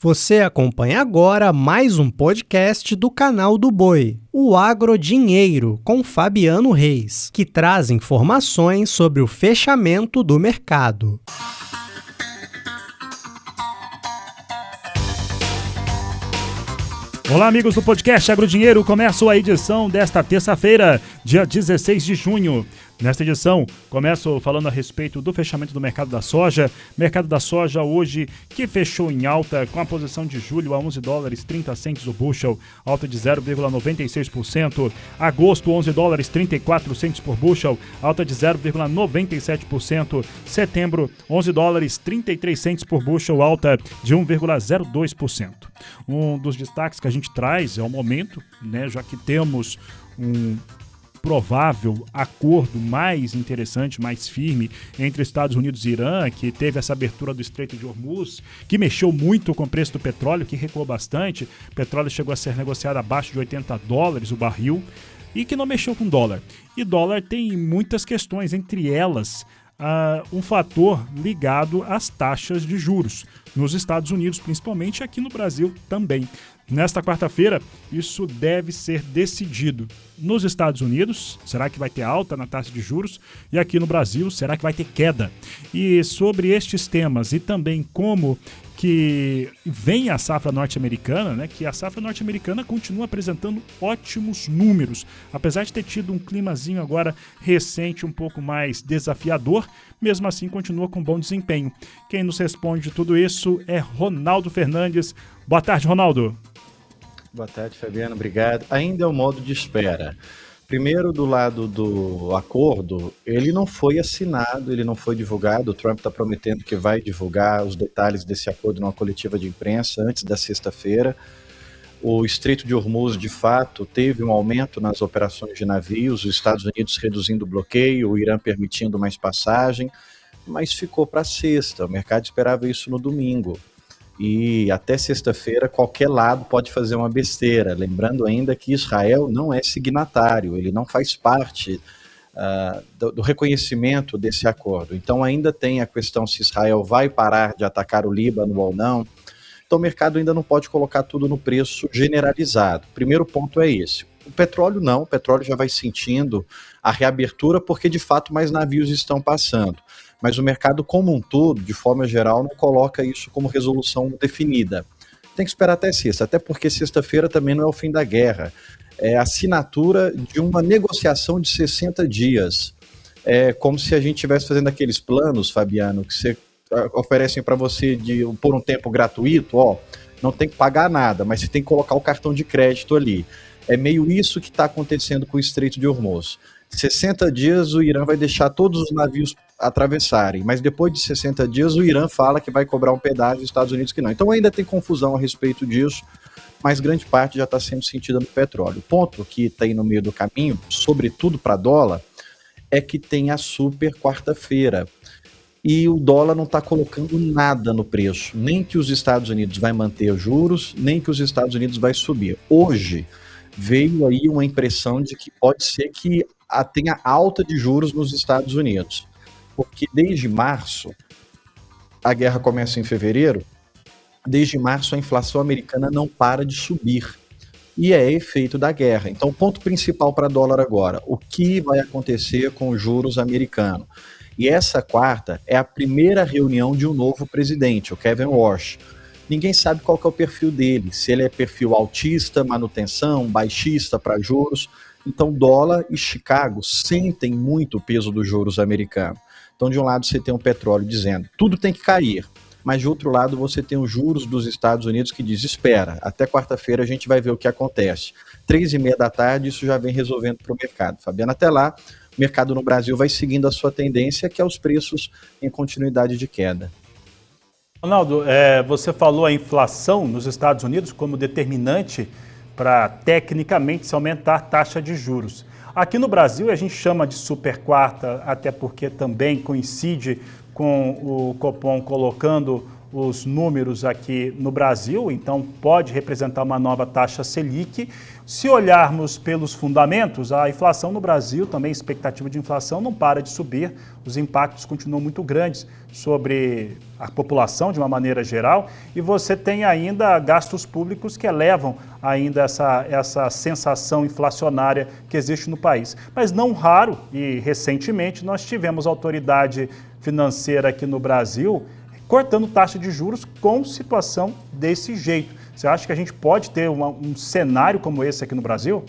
Você acompanha agora mais um podcast do canal do Boi, o Agrodinheiro, com Fabiano Reis, que traz informações sobre o fechamento do mercado. Olá, amigos do podcast Agrodinheiro. Começo a edição desta terça-feira, dia 16 de junho. Nesta edição, começo falando a respeito do fechamento do mercado da soja. Mercado da soja hoje que fechou em alta com a posição de julho a $11,30 o bushel, alta de 0,96%. Agosto, $11,34 por bushel, alta de 0,97%. Setembro, $11,33 por bushel, alta de 1,02%. Um dos destaques que a gente traz é o momento, já que temos um provável acordo mais interessante, mais firme entre Estados Unidos e Irã, que teve essa abertura do Estreito de Hormuz, que mexeu muito com o preço do petróleo, que recuou bastante. O petróleo chegou a ser negociado abaixo de $80 o barril e que não mexeu com o dólar. E dólar tem muitas questões, entre elas um fator ligado às taxas de juros nos Estados Unidos, principalmente, aqui no Brasil também. Nesta quarta-feira, isso deve ser decidido. Nos Estados Unidos, será que vai ter alta na taxa de juros? E aqui no Brasil, será que vai ter queda? E sobre estes temas e também como que vem a safra norte-americana, que a safra norte-americana continua apresentando ótimos números. Apesar de ter tido um climazinho agora recente um pouco mais desafiador, mesmo assim continua com bom desempenho. Quem nos responde tudo isso é Ronaldo Fernandes. Boa tarde, Ronaldo. Boa tarde, Fabiano. Obrigado. Ainda é o modo de espera. Primeiro, do lado do acordo, ele não foi assinado, ele não foi divulgado. O Trump está prometendo que vai divulgar os detalhes desse acordo numa coletiva de imprensa antes da sexta-feira. O Estreito de Hormuz, de fato, teve um aumento nas operações de navios, os Estados Unidos reduzindo o bloqueio, o Irã permitindo mais passagem, mas ficou para sexta. O mercado esperava isso no domingo. E até sexta-feira qualquer lado pode fazer uma besteira, lembrando ainda que Israel não é signatário, ele não faz parte do reconhecimento desse acordo. Então ainda tem a questão se Israel vai parar de atacar o Líbano ou não. Então o mercado ainda não pode colocar tudo no preço generalizado. Primeiro ponto é esse. O petróleo não, o petróleo já vai sentindo a reabertura porque de fato mais navios estão passando. Mas o mercado como um todo, de forma geral, não coloca isso como resolução definida. Tem que esperar até sexta, até porque sexta-feira também não é o fim da guerra. É a assinatura de uma negociação de 60 dias. É como se a gente estivesse fazendo aqueles planos, Fabiano, que você oferecem para você por um tempo gratuito, não tem que pagar nada, mas você tem que colocar o cartão de crédito ali. É meio isso que está acontecendo com o Estreito de Hormuz. 60 dias o Irã vai deixar todos os navios atravessarem, mas depois de 60 dias o Irã fala que vai cobrar um pedágio, os Estados Unidos que não. Então ainda tem confusão a respeito disso, mas grande parte já está sendo sentida no petróleo. O ponto que está aí no meio do caminho, sobretudo para dólar, é que tem a super quarta-feira. E o dólar não está colocando nada no preço, nem que os Estados Unidos vai manter os juros, nem que os Estados Unidos vai subir. Hoje veio aí uma impressão de que pode ser que tenha alta de juros nos Estados Unidos, porque desde março, a guerra começa em fevereiro, desde março a inflação americana não para de subir, e é efeito da guerra. Então o ponto principal para dólar agora, o que vai acontecer com os juros americanos? E essa quarta é a primeira reunião de um novo presidente, o Kevin Warsh. Ninguém sabe qual que é o perfil dele, se ele é perfil altista, manutenção, baixista para juros. Então dólar e Chicago sentem muito o peso dos juros americanos. Então de um lado você tem o petróleo dizendo tudo tem que cair, mas de outro lado você tem os juros dos Estados Unidos que diz espera, até quarta-feira a gente vai ver o que acontece. 3h30 da tarde isso já vem resolvendo para o mercado. Fabiano, até lá o mercado no Brasil vai seguindo a sua tendência, que é os preços em continuidade de queda. Ronaldo, você falou a inflação nos Estados Unidos como determinante para, tecnicamente, se aumentar a taxa de juros. Aqui no Brasil a gente chama de super quarta, até porque também coincide com o Copom colocando os números aqui no Brasil, então pode representar uma nova taxa Selic. Se olharmos pelos fundamentos, a inflação no Brasil, também a expectativa de inflação não para de subir, os impactos continuam muito grandes sobre a população de uma maneira geral, e você tem ainda gastos públicos que elevam ainda essa sensação inflacionária que existe no país. Mas não raro, e recentemente nós tivemos a autoridade financeira aqui no Brasil cortando taxa de juros com situação desse jeito. Você acha que a gente pode ter um cenário como esse aqui no Brasil?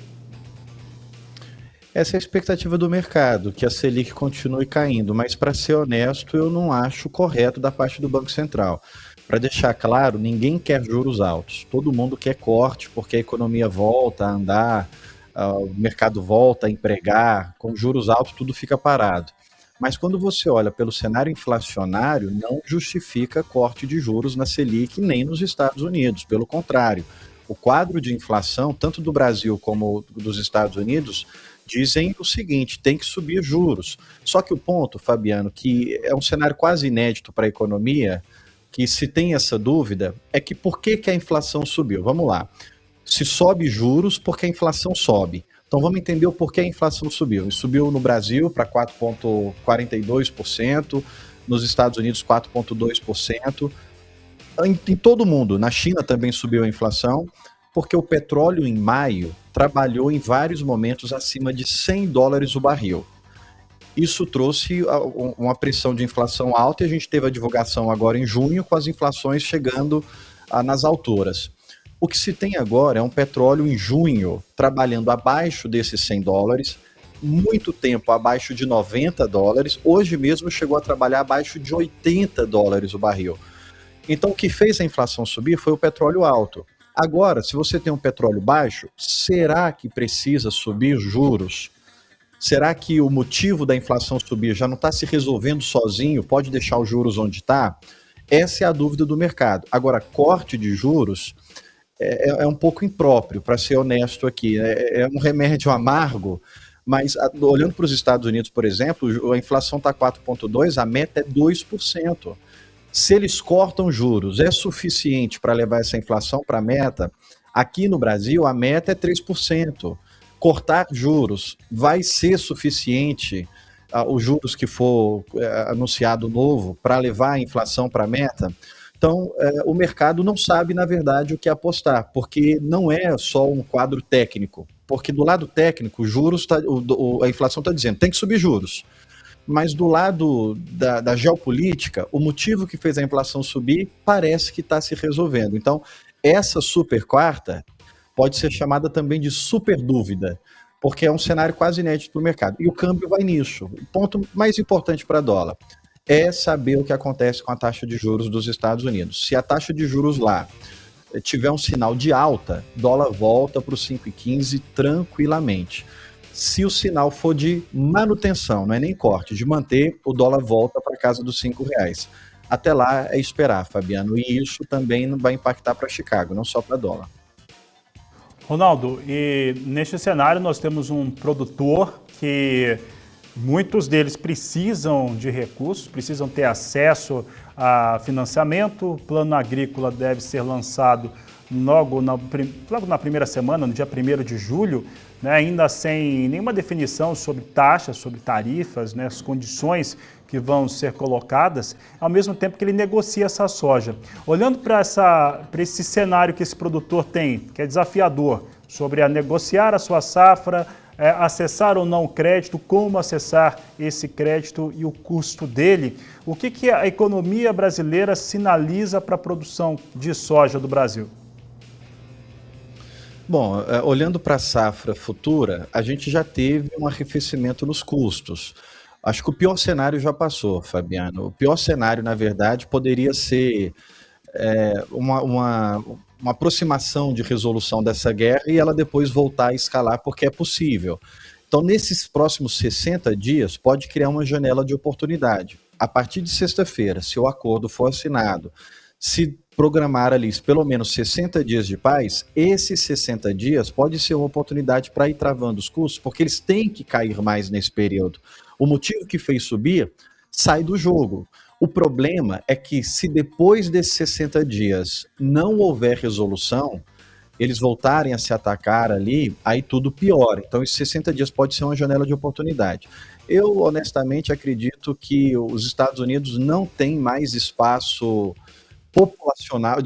Essa é a expectativa do mercado, que a Selic continue caindo, mas para ser honesto, eu não acho correto da parte do Banco Central. Para deixar claro, ninguém quer juros altos, todo mundo quer corte, porque a economia volta a andar, o mercado volta a empregar, com juros altos tudo fica parado. Mas quando você olha pelo cenário inflacionário, não justifica corte de juros na Selic nem nos Estados Unidos. Pelo contrário, o quadro de inflação, tanto do Brasil como dos Estados Unidos, dizem o seguinte: tem que subir juros. Só que o ponto, Fabiano, que é um cenário quase inédito para a economia, que se tem essa dúvida, é que por que a inflação subiu? Vamos lá. Se sobe juros, porque a inflação sobe. Então vamos entender o porquê a inflação subiu. Subiu no Brasil para 4,42%, nos Estados Unidos 4,2%. Em todo mundo, na China também subiu a inflação, porque o petróleo em maio trabalhou em vários momentos acima de $100 o barril. Isso trouxe uma pressão de inflação alta e a gente teve a divulgação agora em junho com as inflações chegando nas alturas. O que se tem agora é um petróleo em junho trabalhando abaixo desses $100, muito tempo abaixo de $90, hoje mesmo chegou a trabalhar abaixo de $80 o barril. Então o que fez a inflação subir foi o petróleo alto. Agora, se você tem um petróleo baixo, será que precisa subir juros? Será que o motivo da inflação subir já não está se resolvendo sozinho? Pode deixar os juros onde está? Essa é a dúvida do mercado. Agora, corte de juros é um pouco impróprio, para ser honesto aqui. É um remédio amargo, mas olhando para os Estados Unidos, por exemplo, a inflação está 4,2%, a meta é 2%. Se eles cortam juros, é suficiente para levar essa inflação para a meta? Aqui no Brasil, a meta é 3%. Cortar juros vai ser suficiente, os juros que for anunciado novo, para levar a inflação para a meta? Então, o mercado não sabe, na verdade, o que apostar, porque não é só um quadro técnico. Porque do lado técnico, a inflação está dizendo tem que subir juros. Mas do lado da geopolítica, o motivo que fez a inflação subir parece que está se resolvendo. Então, essa super quarta pode ser chamada também de super dúvida, porque é um cenário quase inédito para o mercado. E o câmbio vai nisso. O ponto mais importante para dólar é saber o que acontece com a taxa de juros dos Estados Unidos. Se a taxa de juros lá tiver um sinal de alta, dólar volta para os 5,15 tranquilamente. Se o sinal for de manutenção, não é nem corte, de manter, o dólar volta para casa dos R$5. Até lá é esperar, Fabiano, e isso também vai impactar para Chicago, não só para dólar. Ronaldo, e neste cenário nós temos um produtor que muitos deles precisam de recursos, precisam ter acesso a financiamento. O plano agrícola deve ser lançado logo na primeira semana, no dia 1º de julho, né, ainda sem nenhuma definição sobre taxas, sobre tarifas, né, as condições que vão ser colocadas, ao mesmo tempo que ele negocia essa soja. Olhando para esse cenário que esse produtor tem, que é desafiador, sobre a negociar a sua safra, acessar ou não o crédito, como acessar esse crédito e o custo dele, o que a economia brasileira sinaliza para a produção de soja do Brasil? Bom, olhando para a safra futura, a gente já teve um arrefecimento nos custos. Acho que o pior cenário já passou, Fabiano. O pior cenário, na verdade, poderia ser uma aproximação de resolução dessa guerra e ela depois voltar a escalar, porque é possível. Então, nesses próximos 60 dias, pode criar uma janela de oportunidade. A partir de sexta-feira, se o acordo for assinado, se programar ali pelo menos 60 dias de paz, esses 60 dias pode ser uma oportunidade para ir travando os custos, porque eles têm que cair mais nesse período. O motivo que fez subir sai do jogo. O problema é que se depois desses 60 dias não houver resolução, eles voltarem a se atacar ali, aí tudo piora. Então, esses 60 dias pode ser uma janela de oportunidade. Eu, honestamente, acredito que os Estados Unidos não têm mais espaço populacional,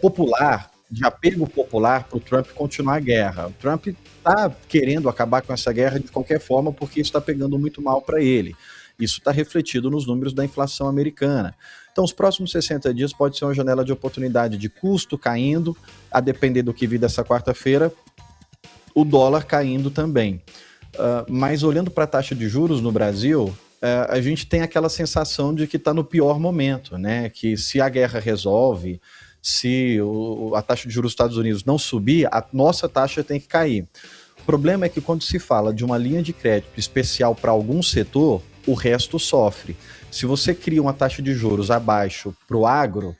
popular, de apego popular para o Trump continuar a guerra. O Trump está querendo acabar com essa guerra de qualquer forma porque está pegando muito mal para ele. Isso está refletido nos números da inflação americana. Então, os próximos 60 dias pode ser uma janela de oportunidade de custo caindo, a depender do que vir dessa quarta-feira, o dólar caindo também. Mas olhando para a taxa de juros no Brasil, a gente tem aquela sensação de que está no pior momento, né? Que se a guerra resolve, se a taxa de juros dos Estados Unidos não subir, a nossa taxa tem que cair. O problema é que quando se fala de uma linha de crédito especial para algum setor, o resto sofre. Se você cria uma taxa de juros abaixo para o agro,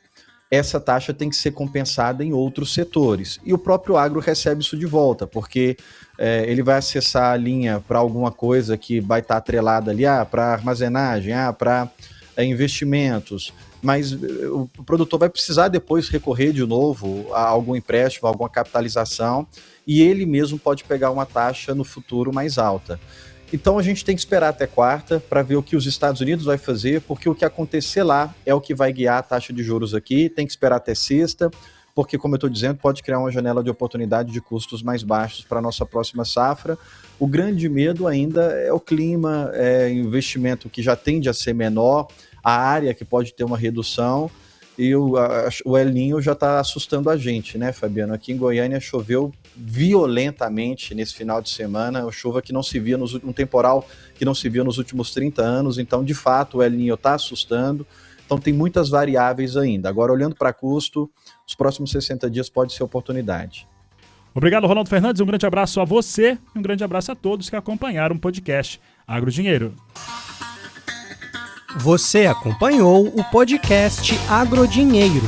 essa taxa tem que ser compensada em outros setores. E o próprio agro recebe isso de volta, porque ele vai acessar a linha para alguma coisa que vai estar atrelada ali, para armazenagem, para investimentos. Mas o produtor vai precisar depois recorrer de novo a algum empréstimo, a alguma capitalização, e ele mesmo pode pegar uma taxa no futuro mais alta. Então a gente tem que esperar até quarta para ver o que os Estados Unidos vai fazer, porque o que acontecer lá é o que vai guiar a taxa de juros aqui. Tem que esperar até sexta, porque, como eu estou dizendo, pode criar uma janela de oportunidade de custos mais baixos para a nossa próxima safra. O grande medo ainda é o clima, investimento que já tende a ser menor, a área que pode ter uma redução, e o El Niño já está assustando a gente, né, Fabiano? Aqui em Goiânia choveu violentamente nesse final de semana, uma chuva que não se via, um temporal que não se via nos últimos 30 anos, então, de fato, o El Niño está assustando, então tem muitas variáveis ainda. Agora, olhando para custo, os próximos 60 dias pode ser oportunidade. Obrigado, Ronaldo Fernandes, um grande abraço a você e um grande abraço a todos que acompanharam o podcast Agro Dinheiro. Você acompanhou o podcast Agro Dinheiro.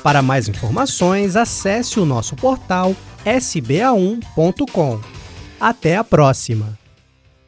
Para mais informações, acesse o nosso portal sba1.com. Até a próxima!